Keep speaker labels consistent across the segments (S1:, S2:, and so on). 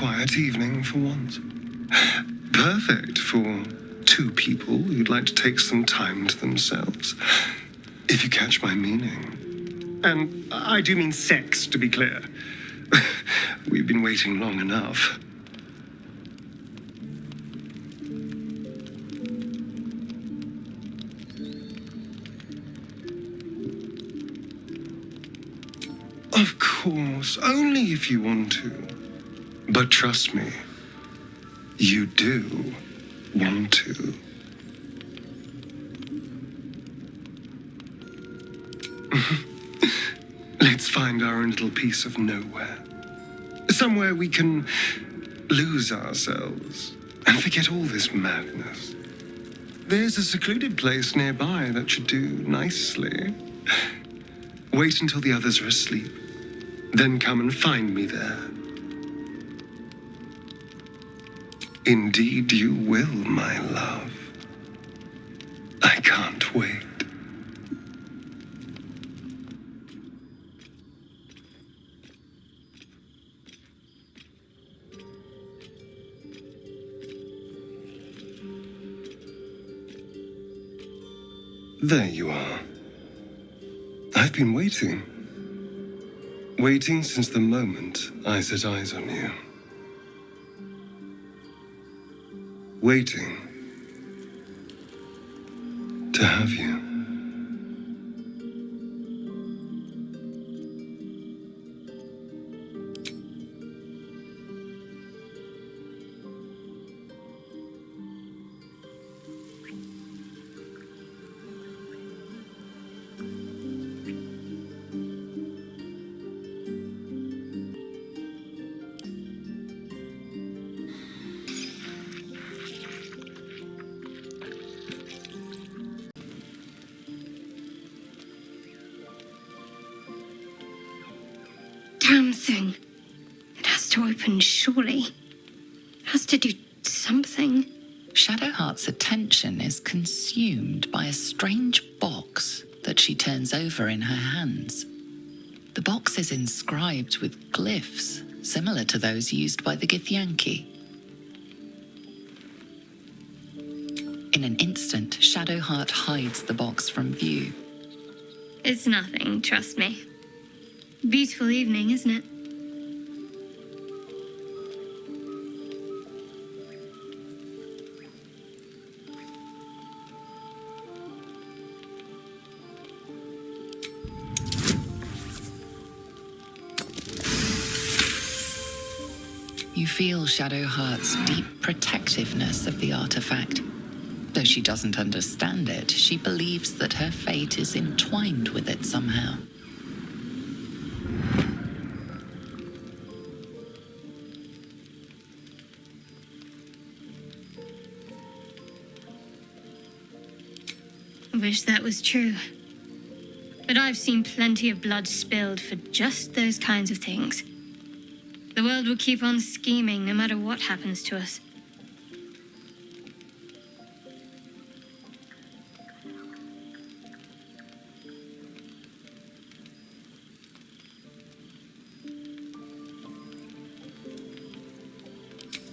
S1: quiet evening for once. Perfect for two people who'd like to take some time to themselves. If you catch my meaning. And I do mean sex, to be clear. We've been waiting long enough. Of course, only if you want to. But trust me, you do want to. Let's find our own little piece of nowhere. Somewhere we can lose ourselves and forget all this madness. There's a secluded place nearby that should do nicely. Wait until the others are asleep. Then come and find me there. Indeed you will, my love. I can't wait. There you are. I've been waiting. Waiting since the moment I set eyes on you. Waiting to have you.
S2: Damn thing. It has to open, surely. It has to do something.
S3: Shadowheart's attention is consumed by a strange box that she turns over in her hands. The box is inscribed with glyphs similar to those used by the Githyanki. In an instant, Shadowheart hides the box from view.
S2: It's nothing, trust me. Beautiful evening, isn't it?
S3: You feel Shadowheart's deep protectiveness of the artifact. Though she doesn't understand it, she believes that her fate is entwined with it somehow.
S2: Wish that was true. But I've seen plenty of blood spilled for just those kinds of things. The world will keep on scheming no matter what happens to us.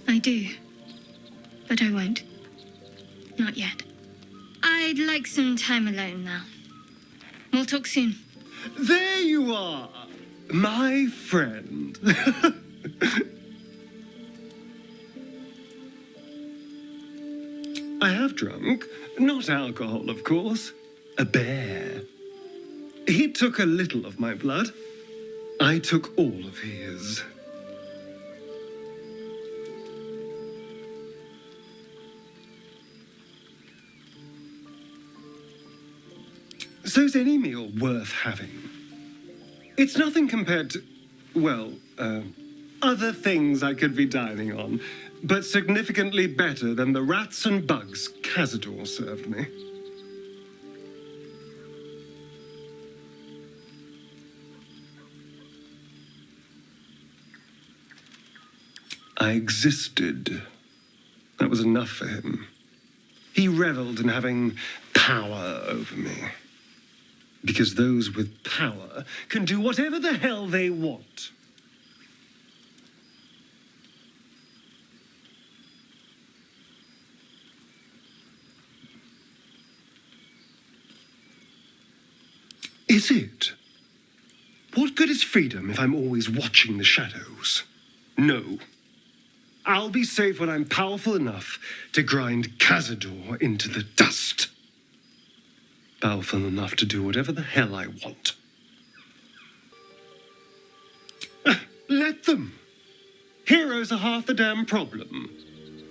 S2: I do. But I won't. Not yet. I'd like some time alone now. We'll talk soon.
S1: There you are, my friend. I have drunk, not alcohol, of course, a bear. He took a little of my blood. I took all of his. So's any meal worth having. It's nothing compared to, well, other things I could be dining on, but significantly better than the rats and bugs Cazador served me. I existed. That was enough for him. He reveled in having power over me. Because those with power can do whatever the hell they want. Is it? What good is freedom if I'm always watching the shadows? No. I'll be safe when I'm powerful enough to grind Cazador into the dust. Powerful enough to do whatever the hell I want. Let them. Heroes are half the damn problem.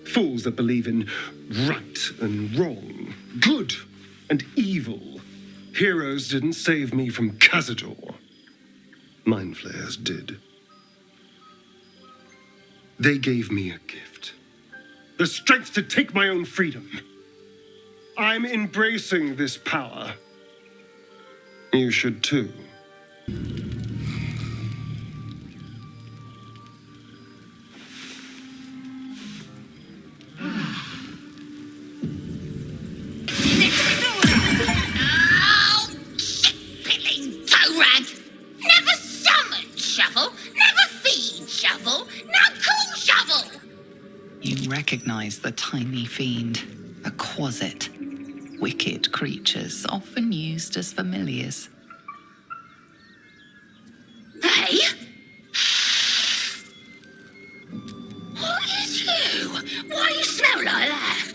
S1: Fools that believe in right and wrong, good and evil. Heroes didn't save me from Cazador. Mind flayers did. They gave me a gift. The strength to take my own freedom. I'm embracing this power. You should too.
S3: Recognize the tiny fiend, a quasit. Wicked creatures often used as familiars.
S4: Hey! What is you? Why you smell like that?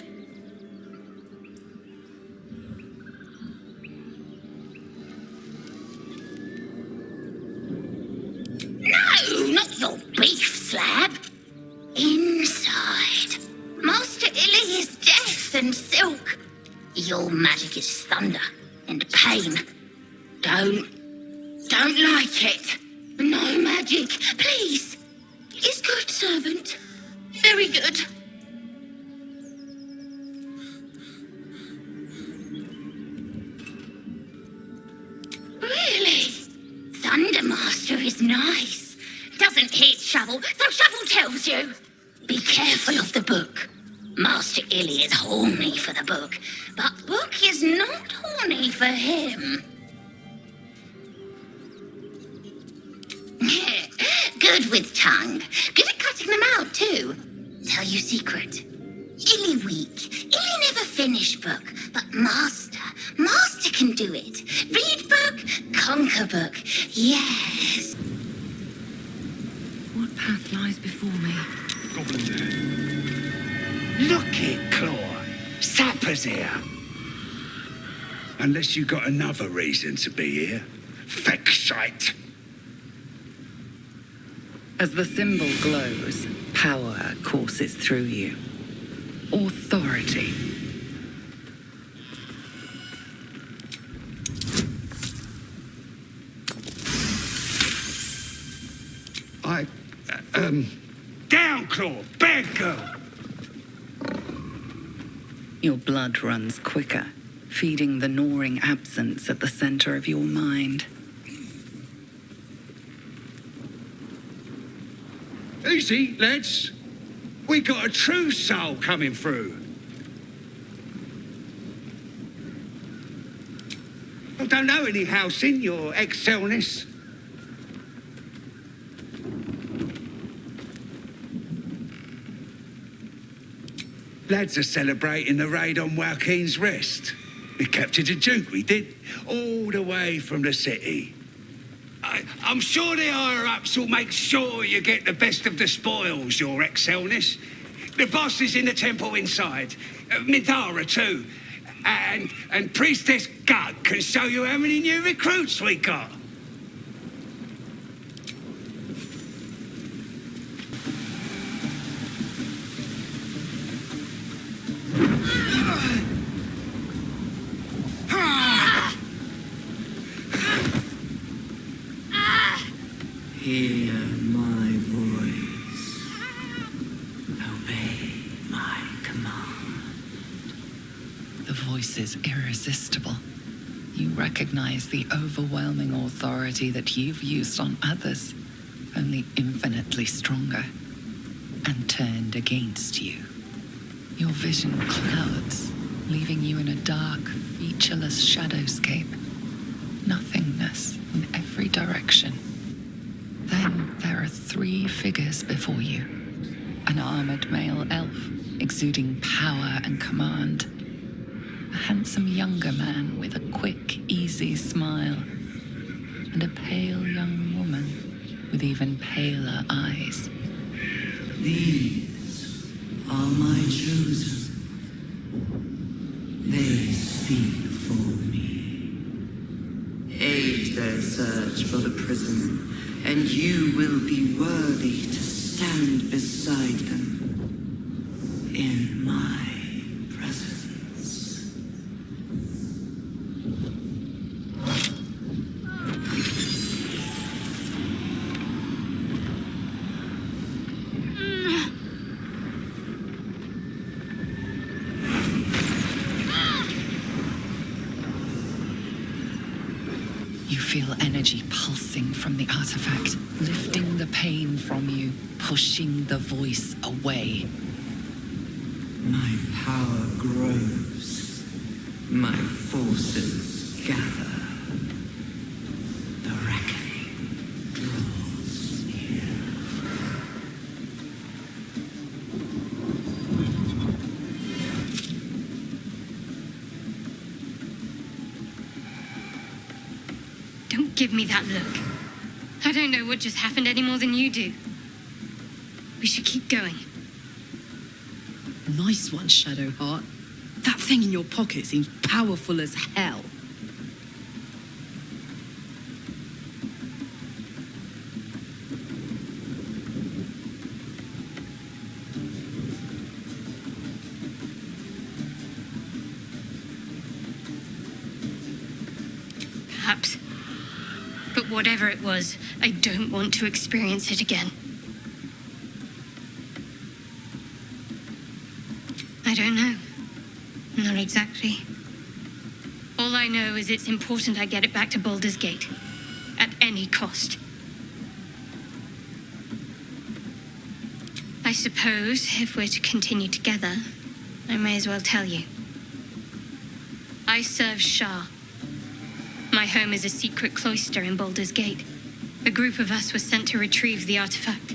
S4: No, not your beef slab. Inside. Master Illy is death and silk. Your magic is thunder and pain. Don't like it. No magic, please. Is good, servant. Very good. Really? Thundermaster is nice. Doesn't hit Shovel, so Shovel tells you. Be careful of the book. Master Illy is horny for the book, but book is not horny for him. Good with tongue. Good at cutting them out, too. Tell you secret. Illy weak. Illy never finish book, but Master can do it. Read book, conquer book. Yes.
S5: What path lies before me?
S1: Goblin dead.
S6: Look it, Claw. Sapper's here. Unless you got another reason to be here. Feck shite.
S5: As the symbol glows, power courses through you. Authority.
S6: Down, Claw. Bad girl.
S5: Your blood runs quicker, feeding the gnawing absence at the center of your mind.
S6: Easy, lads. We got a true soul coming through. I don't know any Halsin, your excelness. Lads are celebrating the raid on Waukeen's Rest. We captured a Duke, we did, all the way from the city. I'm sure the higher-ups will make sure you get the best of the spoils, your excelness. The boss is in the temple inside. Minthara, too. And Priestess Gut can show you how many new recruits we got.
S7: Hear my voice. Obey my command.
S3: The voice is irresistible. You recognize the overwhelming authority that you've used on others, only infinitely stronger, and turned against you. Your vision clouds, leaving you in a dark, featureless shadowscape. Nothingness in every direction. Then there are 3 figures before you. An armored male elf, exuding power and command. A handsome younger man with a quick, easy smile. and a pale young woman with even paler eyes.
S7: These are my chosen. They speak for me. Aid their search for the prison, and you will be worthy to stand beside them in my presence.
S3: You feel energy pulsing from the artifact, lifting the pain from you, pushing the voice away.
S7: My power grows. My forces gather. The reckoning draws near.
S2: Don't give me that look. I don't know what just happened any more than you do. We should keep going.
S8: Nice one, Shadowheart. That thing in your pocket seems powerful as hell.
S2: Perhaps. But whatever it was, I don't want to experience it again. I don't know. Not exactly. All I know is it's important I get it back to Baldur's Gate. At any cost. I suppose, if we're to continue together, I may as well tell you. I serve Shah. My home is a secret cloister in Baldur's Gate. A group of us was sent to retrieve the artifact.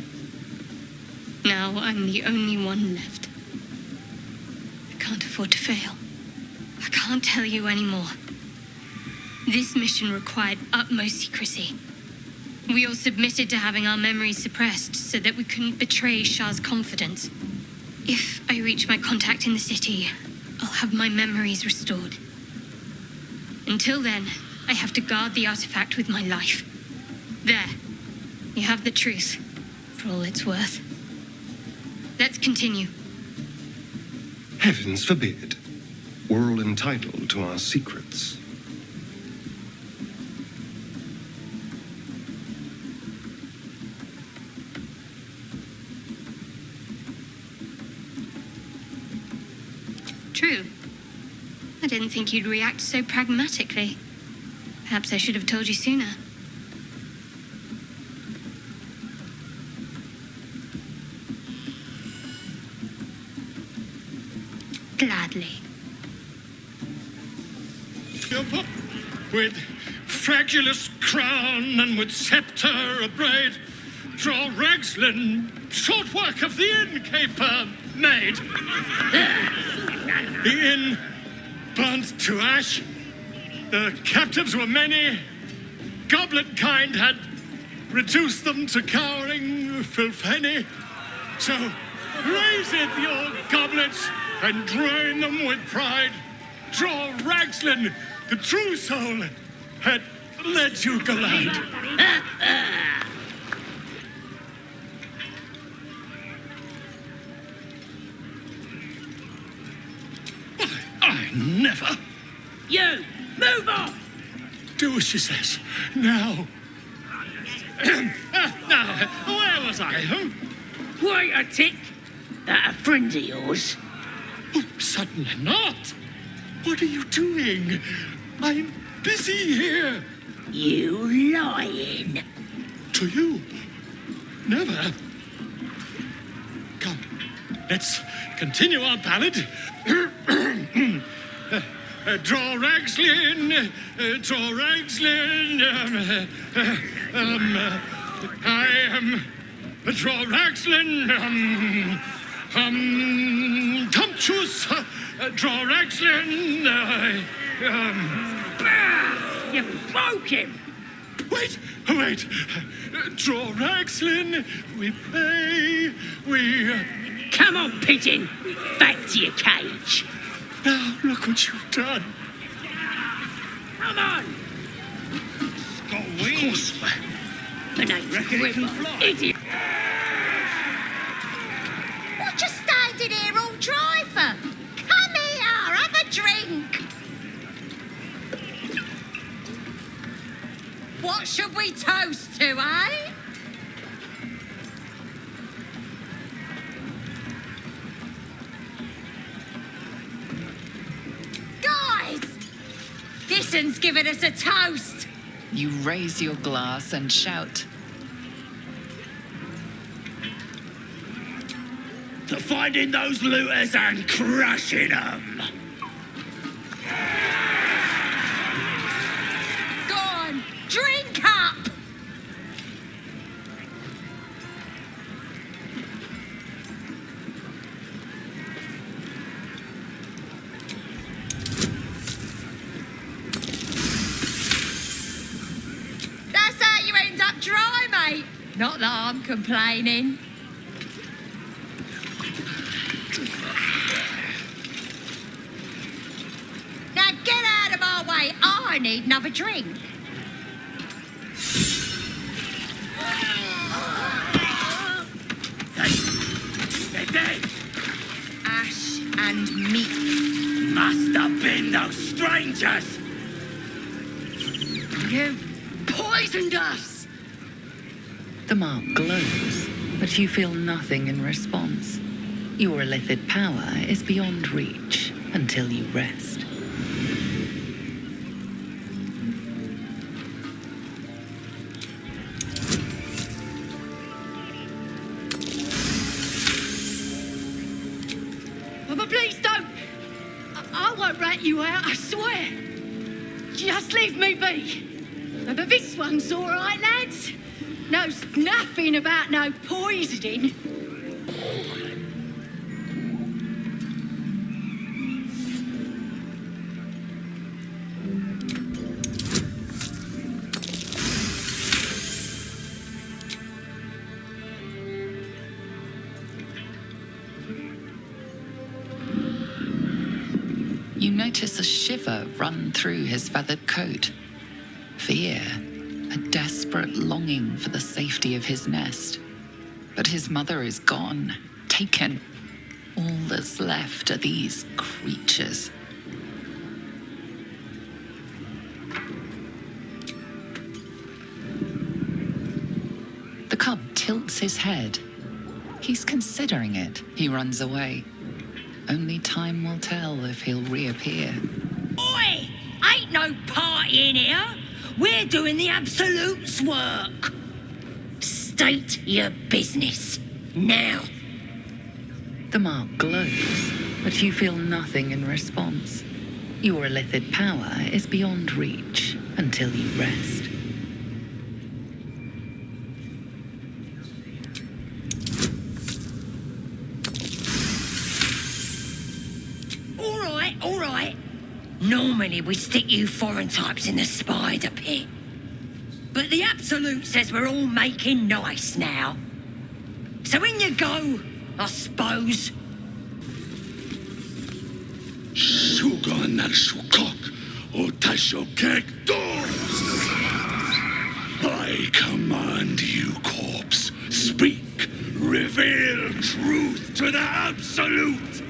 S2: Now I'm the only one left. I can't afford to fail. I can't tell you anymore. This mission required utmost secrecy. We all submitted to having our memories suppressed so that we couldn't betray Shah's confidence. If I reach my contact in the city, I'll have my memories restored. Until then, I have to guard the artifact with my life. There. You have the truth, for all it's worth. Let's continue.
S1: Heavens forbid. We're all entitled to our secrets.
S2: True. I didn't think you'd react so pragmatically. Perhaps I should have told you sooner. Gladly.
S9: With fragulous crown and with scepter abraid, draw Ragslin, short work of the innkeeper made. The inn burnt to ash. The captives were many. Goblin kind had reduced them to cowering filtheny. So raise it, your goblets, and drain them with pride. Draw Ragslin, the true soul, had led you glide. I never.
S10: You, move on!
S9: Do as she says. Now. Now, where was I? Huh?
S10: Wait a tick. That a friend of yours?
S9: Oh, certainly not. What are you doing? I'm busy here.
S10: You lying.
S9: To you? Never. Come, let's continue our ballad. Draw Ragslin, draw Ragslin. I am draw Ragslin. Tumptuous, draw Ragslin.
S10: You broke him.
S9: Wait! Draw Raxlin, we pray, we...
S10: Come on, pigeon. Back to your cage.
S9: Now, look what you've done.
S10: Come on.
S6: Got wings.
S10: Penance of
S6: Reckon it can
S10: Loviatar.
S6: fly?
S10: Idiot.
S4: What you standing here all dry for? Come here, have a drink. What should we toast to, eh? Guys! This one's giving us a toast.
S3: You raise your glass and shout.
S6: To finding those looters and crushing them.
S4: Go on, drink up. That's how you end up dry, mate. Not that I'm complaining. Now get out of my way. I need another drink.
S6: They're dead.
S4: Ash and meat.
S6: Must have been those strangers.
S4: You poisoned us.
S3: The mark glows, but you feel nothing in response. Your illithid power is beyond reach until you rest.
S8: But please don't. I won't rat you out, I swear. Just leave me be. But this one's all right, lads. Knows nothing about no poisoning.
S3: You notice a shiver run through his feathered coat. Fear, a desperate longing for the safety of his nest. But his mother is gone, taken. All that's left are these creatures. The cub tilts his head. He's considering it. He runs away. Only time will tell if he'll reappear.
S10: Oi! Ain't no party in here. We're doing the Absolute's work. State your business. Now.
S3: The mark glows, but you feel nothing in response. Your illithid power is beyond reach until you rest.
S10: All right. Normally we stick you foreign types in the spider pit. But the Absolute says we're all making nice now. So in you go, I suppose.
S6: Shugan al Shukok, Otashokek doors. I command you, corpse. Speak. Reveal truth to the Absolute.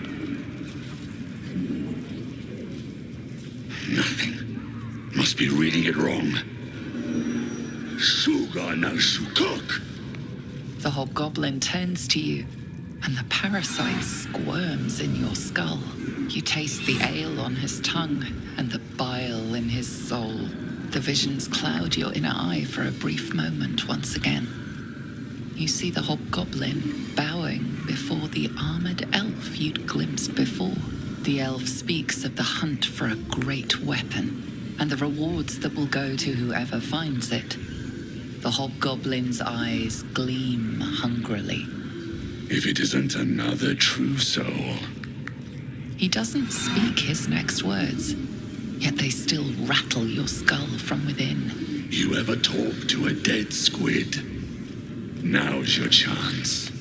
S6: Nothing. Must be reading it wrong. Shugan al Shukok.
S3: The hobgoblin turns to you, and the parasite squirms in your skull. You taste the ale on his tongue and the bile in his soul. The visions cloud your inner eye for a brief moment once again. You see the hobgoblin bowing before the armored elf you'd glimpsed before. The elf speaks of the hunt for a great weapon and the rewards that will go to whoever finds it. The hobgoblin's eyes gleam hungrily.
S6: If it isn't another true soul.
S3: He doesn't speak his next words, yet they still rattle your skull from within.
S11: You ever talk to a dead squid? Now's your chance.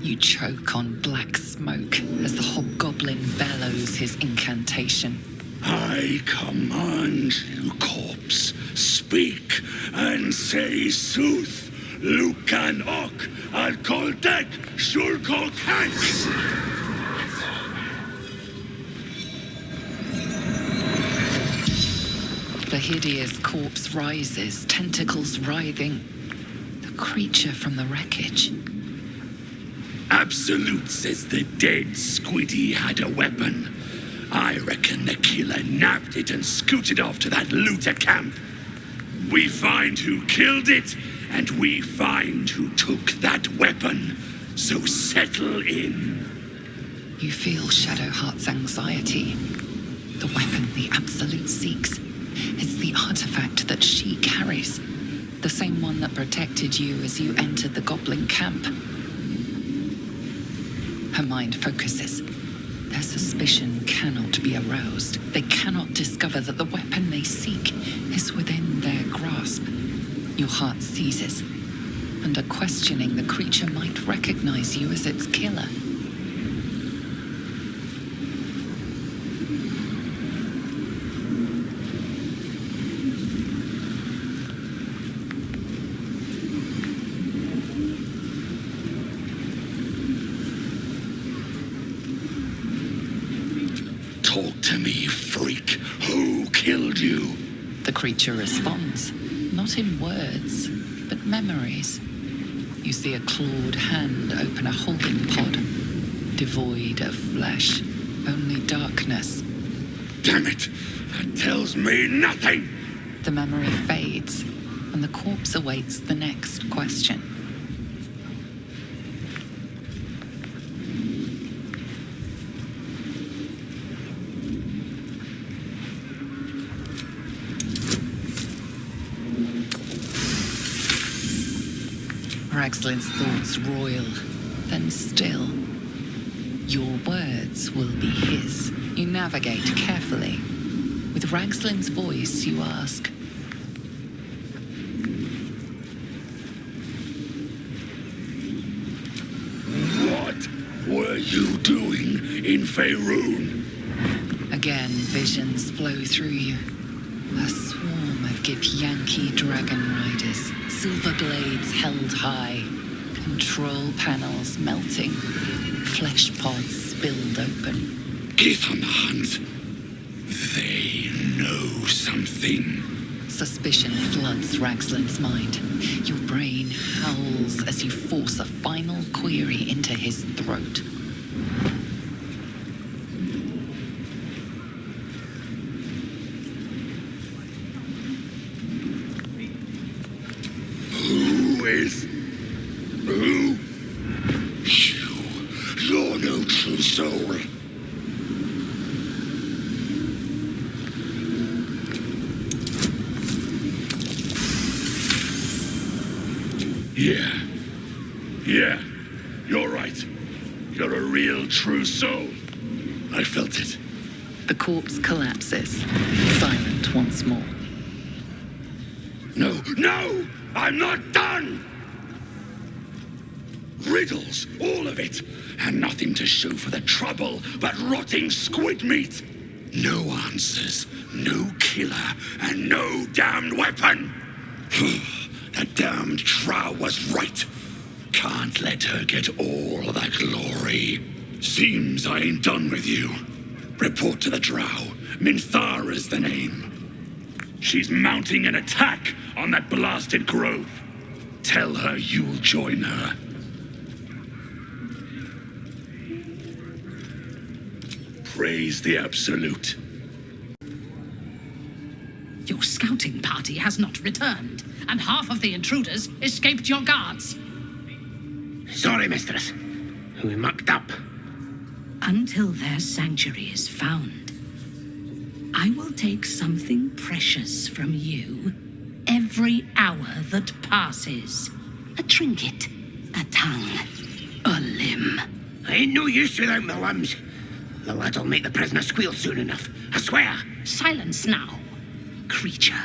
S3: You choke on black smoke as the hobgoblin bellows his incantation.
S11: I command you, corpse, speak and say sooth. Lucan ok, al koldek, shulko kank.
S3: The hideous corpse rises, tentacles writhing. The creature from the wreckage.
S11: Absolute says the dead squiddy had a weapon. I reckon the killer nabbed it and scooted off to that looter camp. We find who killed it, and we find who took that weapon. So settle in.
S3: You feel Shadowheart's anxiety. The weapon the Absolute seeks. It's the artifact that she carries. The same one that protected you as you entered the goblin camp. Her mind focuses. Their suspicion cannot be aroused. They cannot discover that the weapon they seek is within their grasp. Your heart seizes. Under questioning, the creature might recognize you as its killer.
S11: Talk to me, freak. Who killed you?
S3: The creature responds, not in words, but memories. You see a clawed hand open a holding pod, devoid of flesh, only darkness.
S11: Damn it! That tells me nothing!
S3: The memory fades, and the corpse awaits the next question. Ragslin's thoughts roil, then still. Your words will be his. You navigate carefully. With Ragslin's voice, you ask,
S11: What were you doing in Faerun?
S3: Again, visions flow through you. A swarm of Githyanki dragon riders, silver blades held high, control panels melting, flesh pods spilled open.
S11: Get on the hunt. They know something.
S3: Suspicion floods Ragslin's mind. Your brain howls as you force a final query into his throat.
S11: Who? You're no true soul. Yeah, you're right. You're a real true soul. I felt it.
S3: The corpse collapses, silent once more.
S11: No! I'm not done! Riddles, all of it, and nothing to show for the trouble but rotting squid meat. No answers, no killer, and no damned weapon. That damned Drow was right. Can't let her get all of that glory. Seems I ain't done with you. Report to the Drow. Minthara's the name. She's mounting an attack on that blasted grove. Tell her you'll join her. Praise the Absolute.
S12: Your scouting party has not returned, and half of the intruders escaped your guards.
S13: Sorry, mistress. We mucked up.
S12: Until their sanctuary is found, I will take something precious from you every hour that passes. A trinket, a tongue, a limb.
S13: I ain't no use without my limbs. The lad'll make the prisoner squeal soon enough, I swear.
S12: Silence now, creature,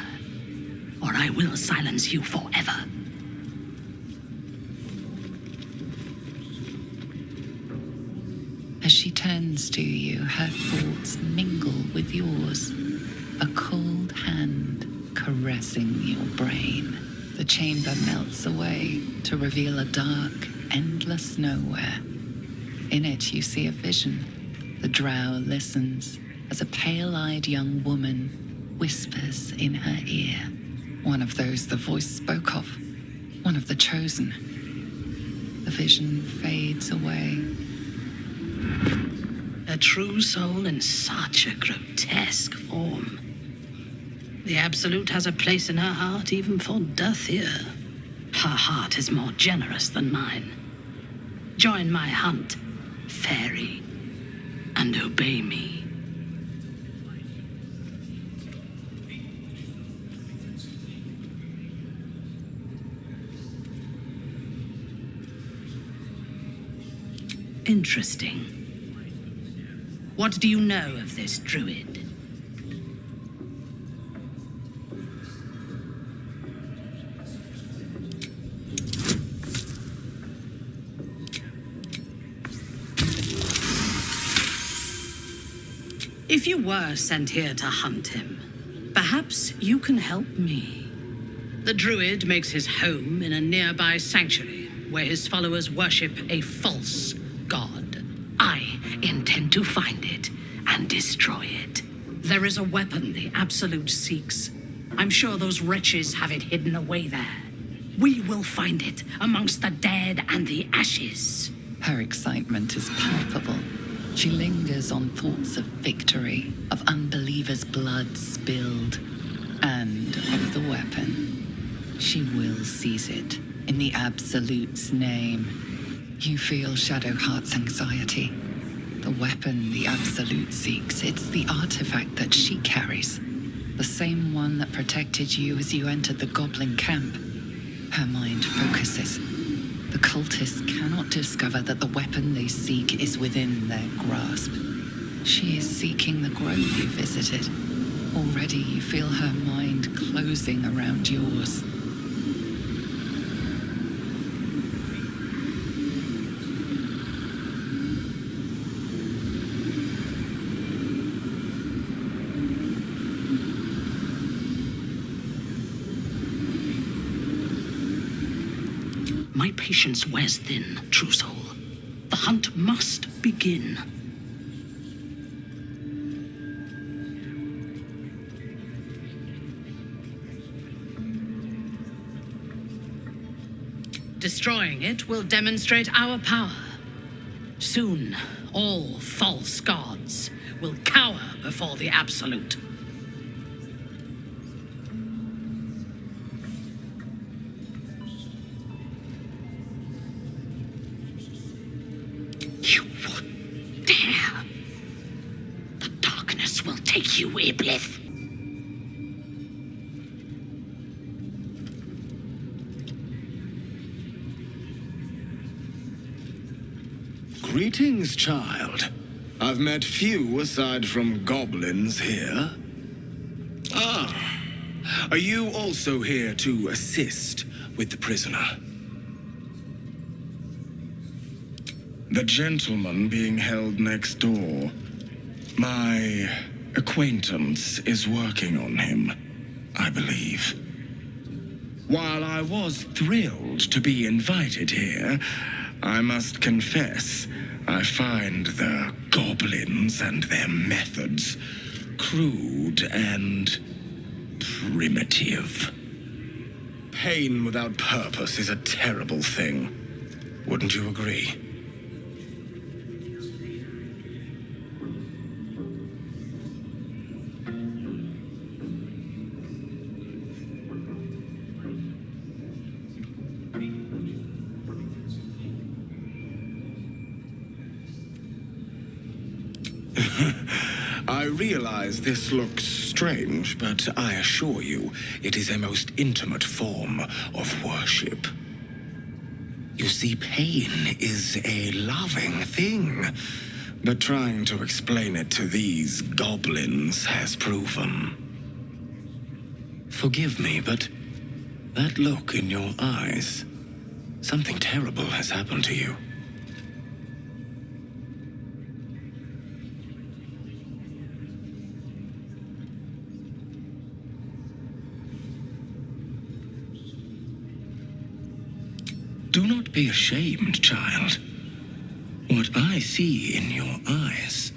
S12: or I will silence you forever.
S3: As she turns to you, her thoughts mingle with yours. A cold hand caressing your brain. The chamber melts away to reveal a dark, endless nowhere. In it, you see a vision. The drow listens as a pale-eyed young woman whispers in her ear. One of those the voice spoke of. One of the chosen. The vision fades away.
S12: A true soul in such a grotesque form. The Absolute has a place in her heart even for Dathir. Her heart is more generous than mine. Join my hunt, fairy, and obey me. Interesting. What do you know of this druid? If you were sent here to hunt him, perhaps you can help me. The druid makes his home in a nearby sanctuary where his followers worship a false god. I intend to find it and destroy it. There is a weapon the Absolute seeks. I'm sure those wretches have it hidden away there. We will find it amongst the dead and the ashes.
S3: Her excitement is palpable. She lingers on thoughts of victory, of unbelievers' blood spilled, and of the weapon. She will seize it, in the Absolute's name. You feel Shadowheart's anxiety. The weapon the Absolute seeks, it's the artifact that she carries. The same one that protected you as you entered the Goblin camp. Her mind focuses. The cultists cannot discover that the weapon they seek is within their grasp. She is seeking the grove you visited. Already you feel her mind closing around yours.
S12: My patience wears thin, true soul. The hunt must begin. Destroying it will demonstrate our power. Soon, all false gods will cower before the Absolute. You would dare. The darkness will take you, Iblis.
S14: Greetings, child. I've met few aside from goblins here. Ah, are you also here to assist with the prisoner? The gentleman being held next door. My acquaintance is working on him, I believe. While I was thrilled to be invited here, I must confess, I find the goblins and their methods crude and primitive. Pain without purpose is a terrible thing. Wouldn't you agree? I realize this looks strange, but I assure you, it is a most intimate form of worship. You see, pain is a loving thing, but trying to explain it to these goblins has proven. Forgive me, but that look in your eyes, something terrible has happened to you. Do not be ashamed, child. What I see in your eyes,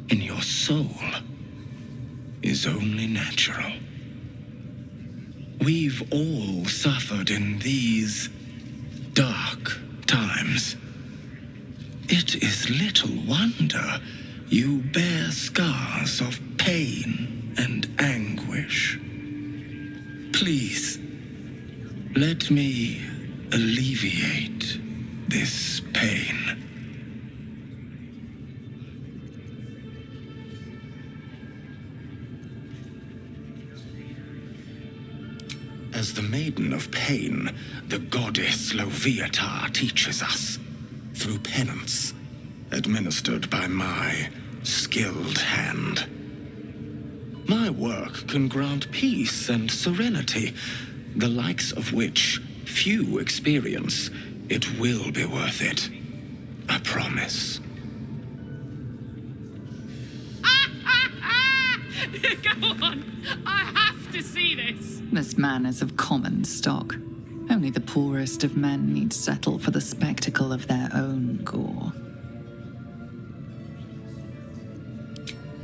S14: in your soul, is only natural. We've all suffered in these dark times. It is little wonder you bear scars of pain and anguish. Please, let me alleviate this pain. As the Maiden of Pain, the goddess Loviatar teaches us, through penance, administered by my skilled hand. My work can grant peace and serenity, the likes of which few experience. It will be worth it. I promise.
S12: Go on! I have to see this!
S3: This man is of common stock. Only the poorest of men need settle for the spectacle of their own gore.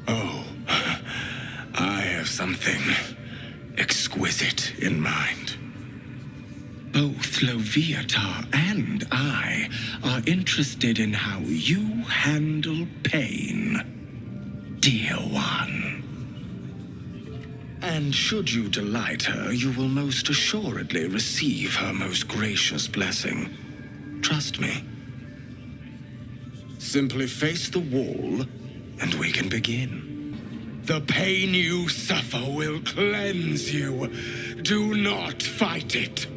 S14: Oh, I have something exquisite in mind. Both Loviatar and I are interested in how you handle pain, dear one. And should you delight her, you will most assuredly receive her most gracious blessing. Trust me. Simply face the wall, and we can begin. The pain you suffer will cleanse you. Do not fight it.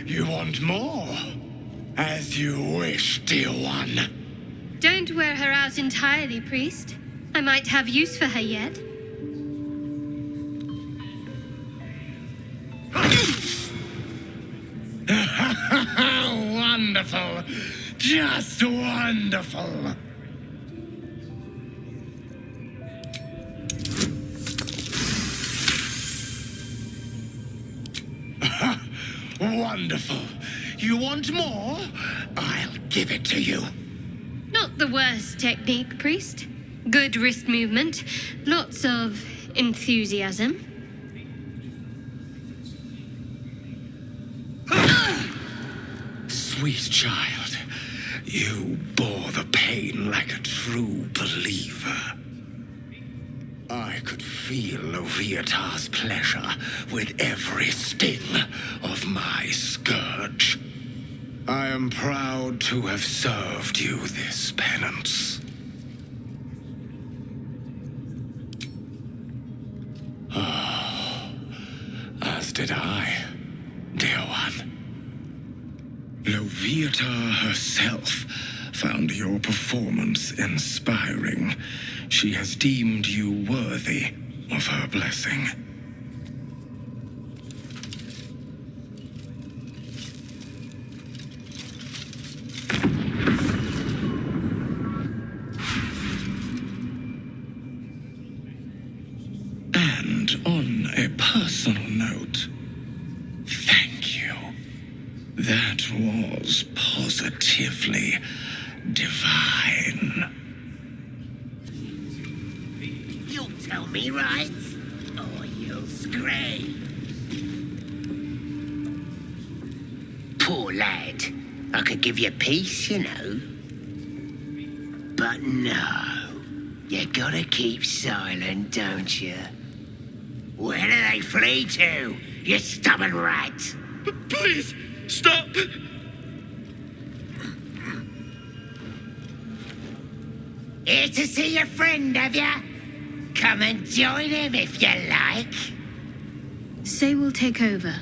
S14: You want more? As you wish, dear one.
S2: Don't wear her out entirely, priest. I might have use for her yet.
S14: Wonderful. Just wonderful. Wonderful. You want more? I'll give it to you.
S2: Not the worst technique, priest. Good wrist movement. Lots of enthusiasm.
S14: Sweet child, you bore the pain like a true believer. I could feel Loviatar's pleasure with every sting of my scourge. I am proud to have served you this penance. Oh, as did I, dear one. Loviatar herself found your performance inspiring. She has deemed you worthy of her blessing. And on a personal note, thank you. That was positively divine.
S13: You'll tell me, right? Or you'll scream. Poor lad. I could give you peace, you know. But no. You gotta keep silent, don't you? Where do they flee to, you stubborn rat?
S11: Please, stop!
S13: Here to see your friend, have ya? Come and join him if you like.
S2: Say we'll take over.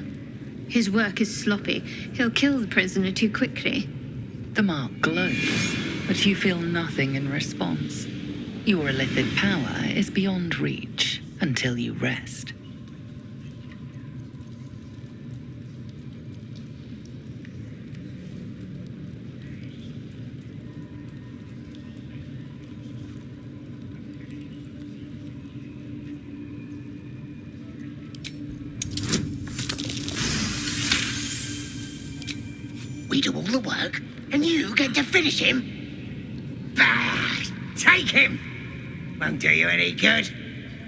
S2: His work is sloppy. He'll kill the prisoner too quickly.
S5: The mark glows, but you feel nothing in response. Your illithid power is beyond reach until you rest.
S13: We do all the work, and you get to finish him? Bah! Take him! Won't do you any good.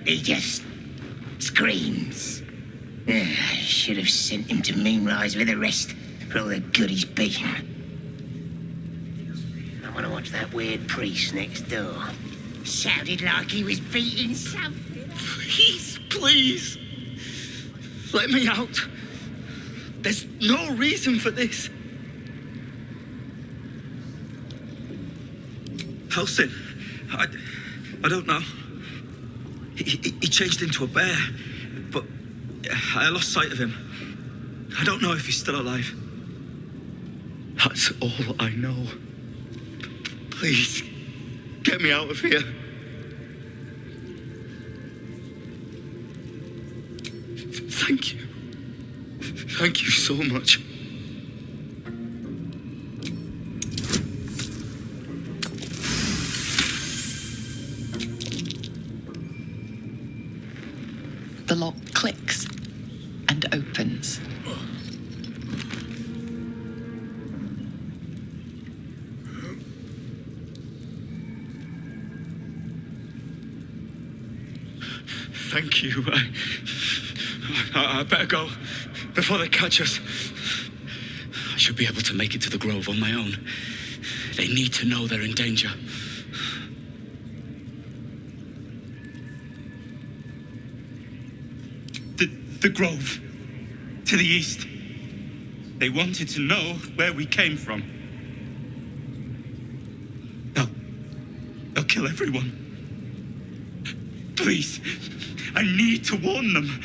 S13: He just screams. I should have sent him to Moonrise with the rest for all the good he's been. I want to watch that weird priest next door. Sounded like he was beating something.
S11: Please. Let me out. There's no reason for this. Halsin, I don't know. He changed into a bear, but I lost sight of him. I don't know if he's still alive. That's all I know. Please, get me out of here. Thank you. Thank you so much.
S3: The lock clicks and opens.
S11: Thank you. I better go before they catch us. I should be able to make it to the grove on my own. They need to know they're in danger.
S15: The grove. To the east. They wanted to know where we came from. They'll kill everyone. Please, I need to warn them.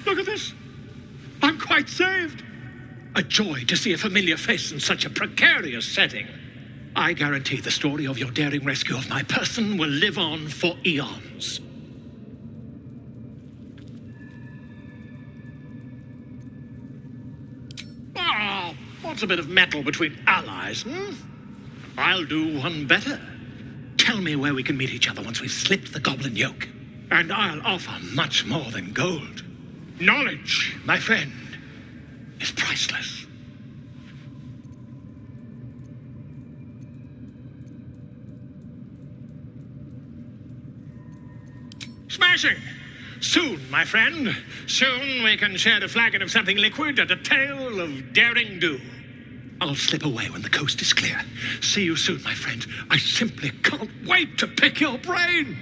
S9: Look at this. I'm quite saved. A joy to see a familiar face in such a precarious setting. I guarantee the story of your daring rescue of my person will live on for eons. Ah, what's a bit of metal between allies, I'll do one better. Tell me where we can meet each other once we've slipped the goblin yoke, and I'll offer much more than gold. Knowledge, my friend, is priceless. Smashing! Soon, my friend. Soon we can share a flagon of something liquid and a tale of daring do. I'll slip away when the coast is clear. See you soon, my friend. I simply can't wait to pick your brain!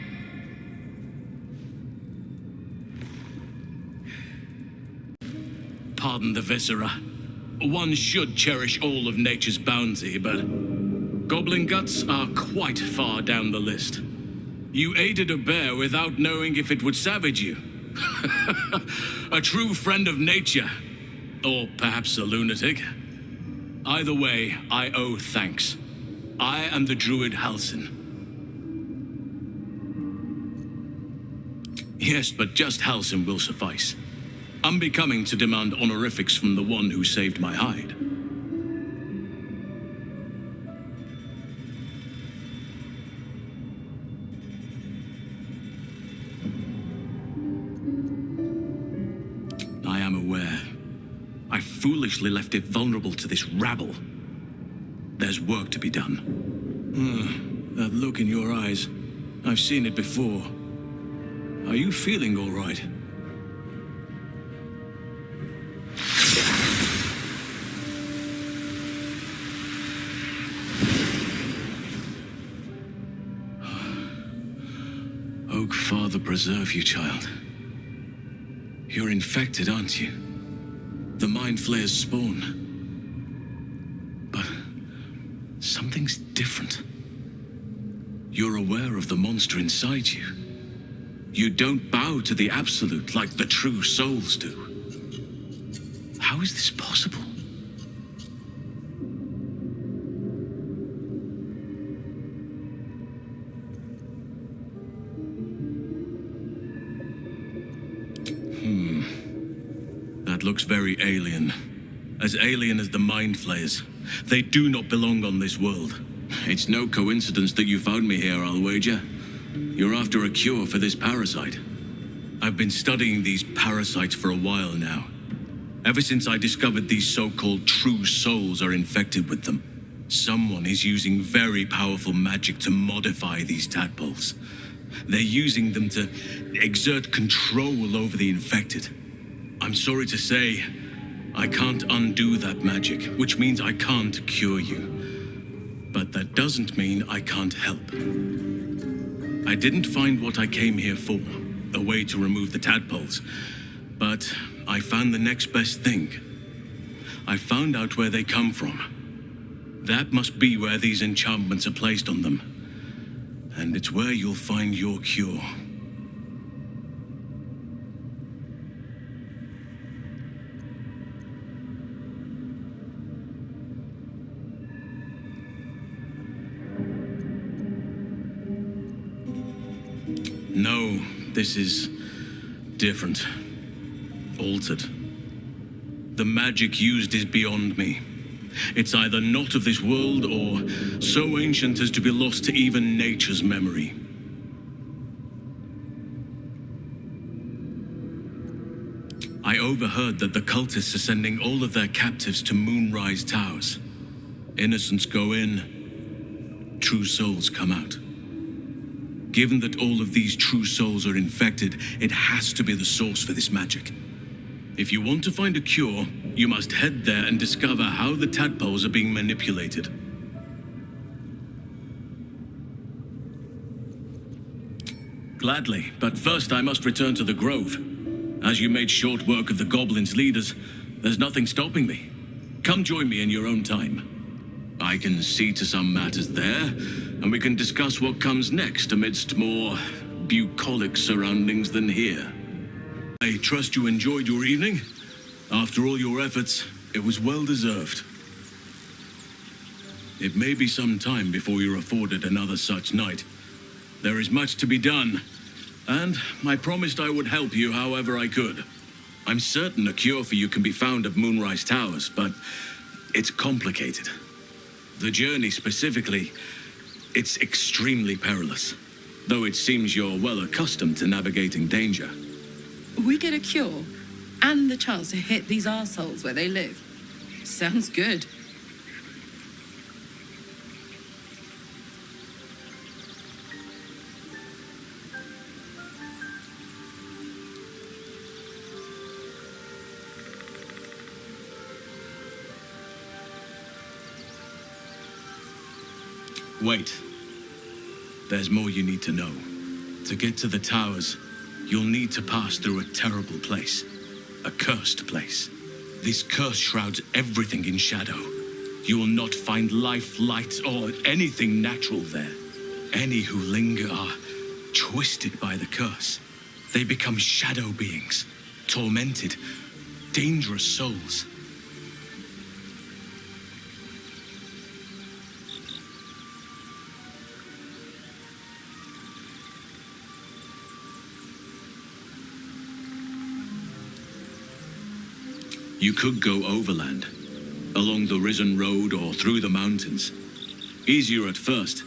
S16: Pardon the viscera. One should cherish all of nature's bounty, but goblin guts are quite far down the list. You aided a bear without knowing if it would savage you. A true friend of nature. Or perhaps a lunatic. Either way, I owe thanks. I am the druid Halsin. Yes, but just Halsin will suffice. Unbecoming to demand honorifics from the one who saved my hide. I am aware. I foolishly left it vulnerable to this rabble. There's work to be done. That look in your eyes. I've seen it before. Are you feeling all right? Father preserve you, child. You're infected, aren't you? The Mind Flayer's spawn. But something's different. You're aware of the monster inside you. You don't bow to the Absolute like the true souls do. How is this possible? That looks very alien. As alien as the Mind Flayers. They do not belong on this world. It's no coincidence that you found me here, I'll wager. You're after a cure for this parasite. I've been studying these parasites for a while now. Ever since I discovered these so-called true souls are infected with them. Someone is using very powerful magic to modify these tadpoles. They're using them to exert control over the infected. I'm sorry to say, I can't undo that magic, which means I can't cure you. But that doesn't mean I can't help. I didn't find what I came here for, a way to remove the tadpoles, but I found the next best thing. I found out where they come from. That must be where these enchantments are placed on them. And it's where you'll find your cure. No, this is different. Altered. The magic used is beyond me. It's either not of this world or so ancient as to be lost to even nature's memory. I overheard that the cultists are sending all of their captives to Moonrise Towers. Innocents go in, true souls come out. Given that all of these true souls are infected, it has to be the source for this magic. If you want to find a cure, you must head there and discover how the tadpoles are being manipulated. Gladly, but first I must return to the Grove. As you made short work of the goblins' leaders, there's nothing stopping me. Come join me in your own time. I can see to some matters there, and we can discuss what comes next amidst more bucolic surroundings than here. I trust you enjoyed your evening. After all your efforts, it was well deserved. It may be some time before you're afforded another such night. There is much to be done, and I promised I would help you however I could. I'm certain a cure for you can be found at Moonrise Towers, but it's complicated. The journey specifically, it's extremely perilous, though it seems you're well accustomed to navigating danger.
S17: We get a cure, and the chance to hit these arseholes where they live. Sounds good.
S16: Wait. There's more you need to know. To get to the towers, you'll need to pass through a terrible place. A cursed place. This curse shrouds everything in shadow. You will not find life, light, or anything natural there. Any who linger are twisted by the curse. They become shadow beings, tormented, dangerous souls. You could go overland, along the Risen Road or through the mountains. Easier at first,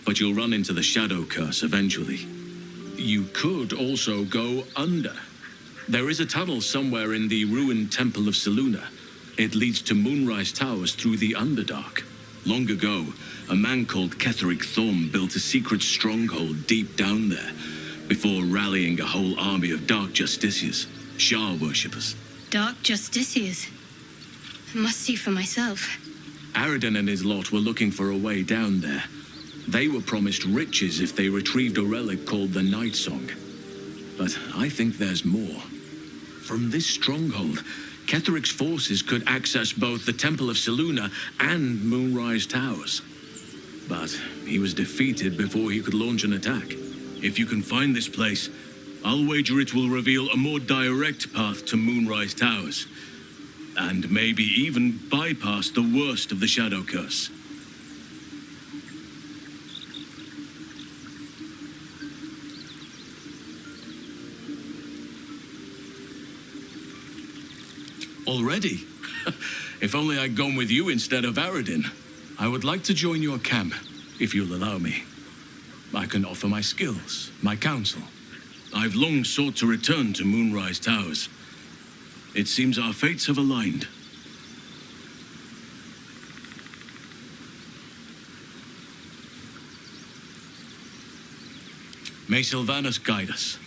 S16: but you'll run into the Shadow Curse eventually. You could also go under. There is a tunnel somewhere in the ruined Temple of Selûne. It leads to Moonrise Towers through the Underdark. Long ago, a man called Ketheric Thorm built a secret stronghold deep down there, before rallying a whole army of Dark Justiciars, Shah worshippers.
S2: Dark Justiciars. I must see for myself.
S16: Aradin and his lot were looking for a way down there. They were promised riches if they retrieved a relic called the Night Song. but I think there's more. From this stronghold, Ketheric's forces could access both the Temple of Selûne and Moonrise Towers. But he was defeated before he could launch an attack. If you can find this place, I'll wager it will reveal a more direct path to Moonrise Towers. And maybe even bypass the worst of the Shadow Curse. Already? If only I'd gone with you instead of Aradin. I would like to join your camp, if you'll allow me. I can offer my skills, my counsel. I've long sought to return to Moonrise Towers. It seems our fates have aligned. May Sylvanas guide us.